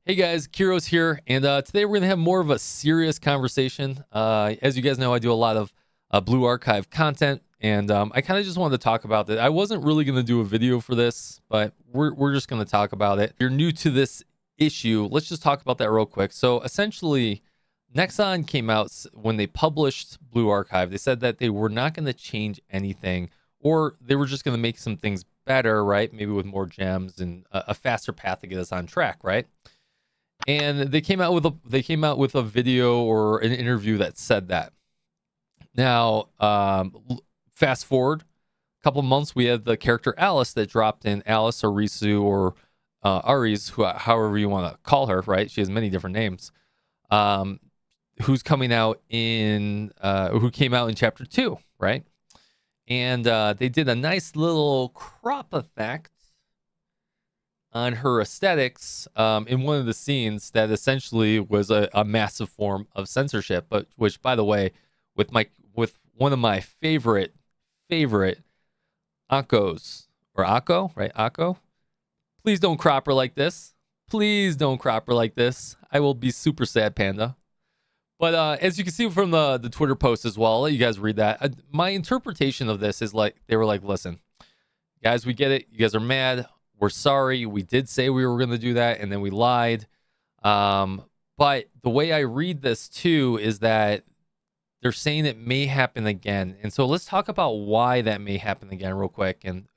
Hey guys, Kyrios here, and today we're going to have more of a serious conversation. As you guys know, I do a lot of Blue Archive content, and I kind of just wanted to talk about that. I wasn't really going to do a video for this, but we're just going to talk about it. If you're new to this issue, let's just talk about that real quick. So essentially, Nexon came out when they published Blue Archive. They said that they were not going to change anything, or they were just going to make some things better, right? Maybe with more gems and a faster path to get us on track, right? And they came out with a video or an interview that said that. Now, fast forward a couple months, we had the character Alice that dropped in. Alice or Risu or Aries, however you want to call her, right? She has many different names. Who's coming out in who came out in chapter 2, right? And they did a nice little crop effect on her aesthetics in one of the scenes that essentially was a massive form of censorship, but which, by the way, with one of my favorite Akos, or Akko, right? Akko, please don't crop her like this. Please don't crop her like this. I will be super sad, Panda. But as you can see from the Twitter post as well, I'll let you guys read that. My interpretation of this is like, they were like, listen, guys, we get it. You guys are mad. We're sorry. We did say we were going to do that, and then we lied. But the way I read this, too, is that they're saying it may happen again. And so let's talk about why that may happen again real quick. And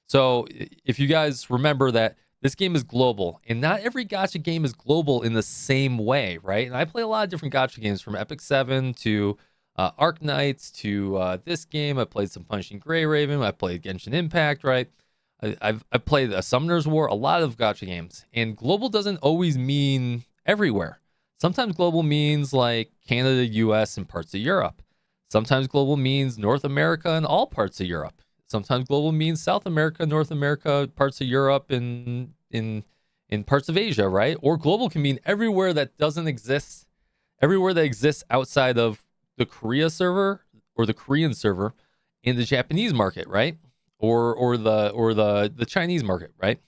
so if you guys remember that this game is global, and not every gacha game is global in the same way, right? And I play a lot of different gacha games, from Epic 7 to Arknights to this game. I played some Punishing Grey Raven. I played Genshin Impact, right? I've played a Summoner's War, a lot of gacha games, and global doesn't always mean everywhere. Sometimes global means like Canada, US, and parts of Europe. Sometimes global means North America and all parts of Europe. Sometimes global means South America, North America, parts of Europe, and in parts of Asia, right? Or global can mean everywhere that doesn't exist, everywhere that exists outside of the Korea server or the Korean server in the Japanese market, right? Or the Chinese market, right?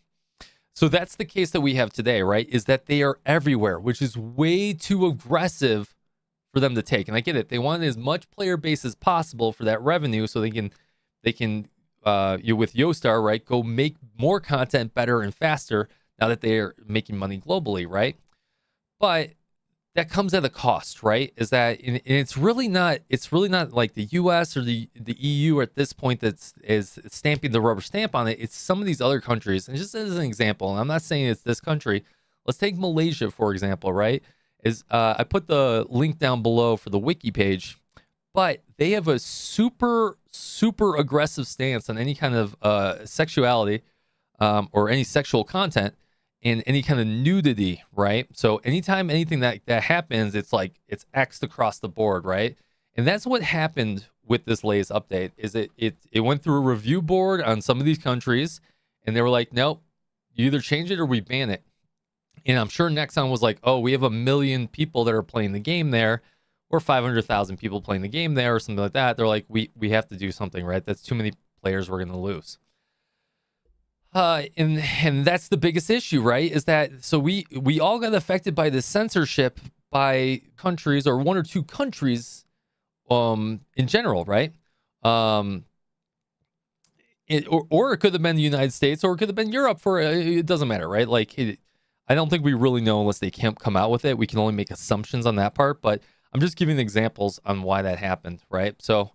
So that's the case that we have today, right? Is that they are everywhere, which is way too aggressive for them to take. And I get it. They want as much player base as possible for that revenue, so they can with Yostar, right, go make more content better and faster now that they're making money globally, right? But that comes at a cost, right? Is that, and it's really not like the US or the EU at this point is stamping the rubber stamp on it. It's some of these other countries. And just as an example, and I'm not saying it's this country, let's take Malaysia, for example, right? I put the link down below for the wiki page, but they have a super aggressive stance on any kind of sexuality or any sexual content and any kind of nudity, right? So anytime anything that happens, it's like it's X'd across the board, right? And that's what happened with this latest update. Is it went through a review board on some of these countries, and they were like, nope, you either change it or we ban it. And I'm sure Nexon was like, oh, we have 1 million people that are playing the game there, or 500,000 people playing the game there, or something like that. They're like, we have to do something, right? That's too many players we're going to lose. And that's the biggest issue, right? Is that so we all got affected by this censorship by countries, or one or two countries in general, right? Or it could have been the United States, or it could have been Europe. It doesn't matter, right? Like I don't think we really know unless they can't come out with it. We can only make assumptions on that part, but I'm just giving examples on why that happened, right? So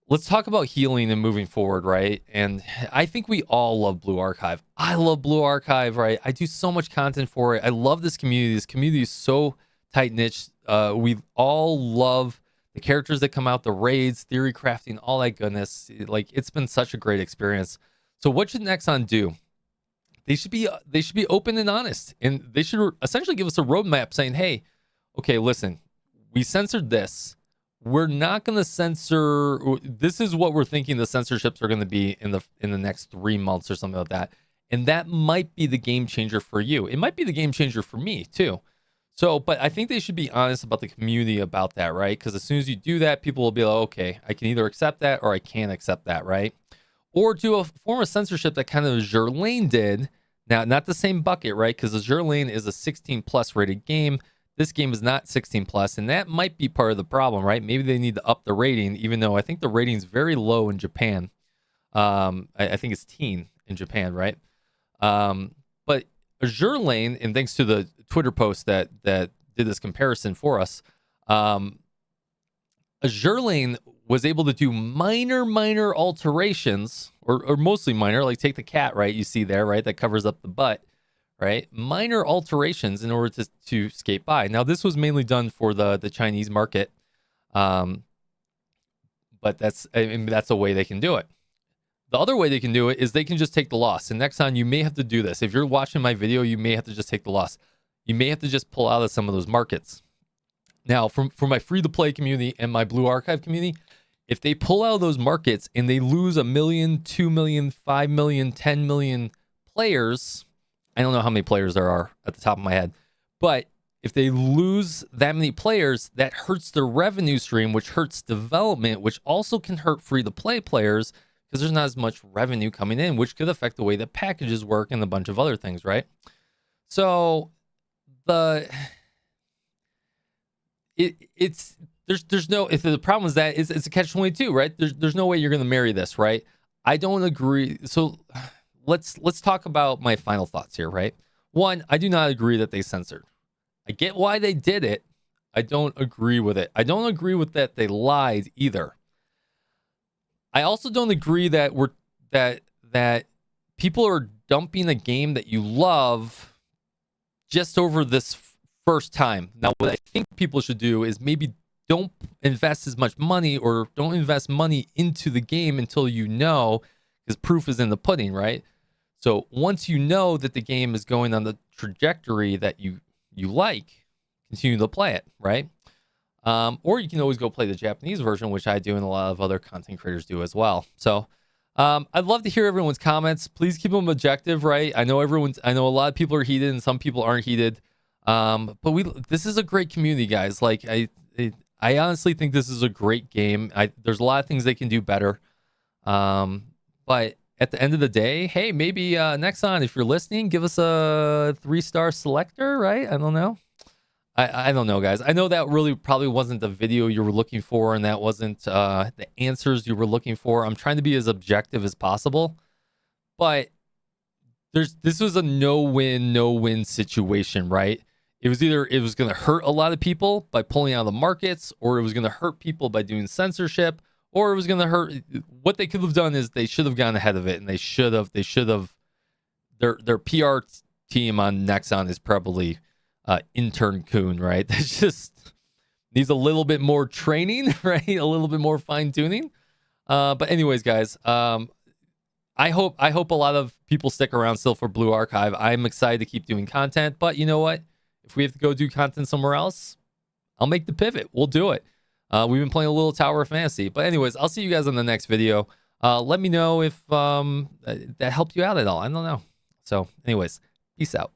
let's talk about healing and moving forward, right? And I think we all love Blue Archive. I love Blue Archive, right? I do so much content for it. I love this community. This community is so tight-knit. We all love the characters that come out, the raids, theory crafting, all that goodness. Like, it's been such a great experience. So what should Nexon do? They should be open and honest, and they should essentially give us a roadmap saying, hey, okay, listen, we censored this. We're not going to censor. This is what we're thinking the censorships are going to be in the next 3 months or something like that. And that might be the game changer for you. It might be the game changer for me too. So, but I think they should be honest about the community about that, right? Because as soon as you do that, people will be like, okay, I can either accept that or I can't accept that, right? Or do a form of censorship that kind of Zerlane did Now, not the same bucket, right? Because Azure Lane is a 16 plus rated game. This game is not 16 plus, and that might be part of the problem, right? Maybe they need to up the rating, even though I think the rating is very low in Japan. I think it's teen in Japan, right? But Azure Lane, and thanks to the Twitter post that did this comparison for us, Azure Lane was able to do minor alterations, or mostly minor, like take the cat, right? You see there, right? That covers up the butt, right? Minor alterations in order to skate by. Now, this was mainly done for the Chinese market, but that's a way they can do it. The other way they can do it is they can just take the loss. And nexon, you may have to do this. If you're watching my video, you may have to just take the loss. You may have to just pull out of some of those markets. Now, for my free-to-play community and my Blue Archive community, if they pull out of those markets and they lose 1 million, 2 million, 5 million, 10 million players, I don't know how many players there are at the top of my head, but if they lose that many players, that hurts their revenue stream, which hurts development, which also can hurt free-to-play players because there's not as much revenue coming in, which could affect the way that packages work and a bunch of other things, right? So the problem is that it's a catch-22, right? There's no way you're going to marry this, right? I don't agree. So let's talk about my final thoughts here, right? One, I do not agree that they censored. I get why they did it. I don't agree with it. I don't agree with that they lied either. I also don't agree that that people are dumping a game that you love just over this first time. Now, what I think people should do is maybe don't invest as much money, or don't invest money into the game until you know, because proof is in the pudding, right? So once you know that the game is going on the trajectory that you like, continue to play it, right? Or you can always go play the Japanese version, which I do and a lot of other content creators do as well. So I'd love to hear everyone's comments. Please keep them objective, right? I know a lot of people are heated and some people aren't heated. But this is a great community, guys. Like I honestly think this is a great game. There's a lot of things they can do better. But at the end of the day, hey, maybe nexon, if you're listening, give us a 3-star selector, right? I don't know. I don't know, guys. I know that really probably wasn't the video you were looking for, and that wasn't the answers you were looking for. I'm trying to be as objective as possible, but this was a no-win situation, right? It was either it was going to hurt a lot of people by pulling out of the markets, or it was going to hurt people by doing censorship, or it was going to hurt. What they could have done is they should have gone ahead of it, and they should have. Their PR team on Nexon is probably intern coon, right? That just needs a little bit more training, right? A little bit more fine tuning. But anyways, guys, I hope a lot of people stick around still for Blue Archive. I'm excited to keep doing content, but you know what? If we have to go do content somewhere else, I'll make the pivot. We'll do it. We've been playing a little Tower of Fantasy. But anyways, I'll see you guys in the next video. Let me know if that helped you out at all. I don't know. So anyways, peace out.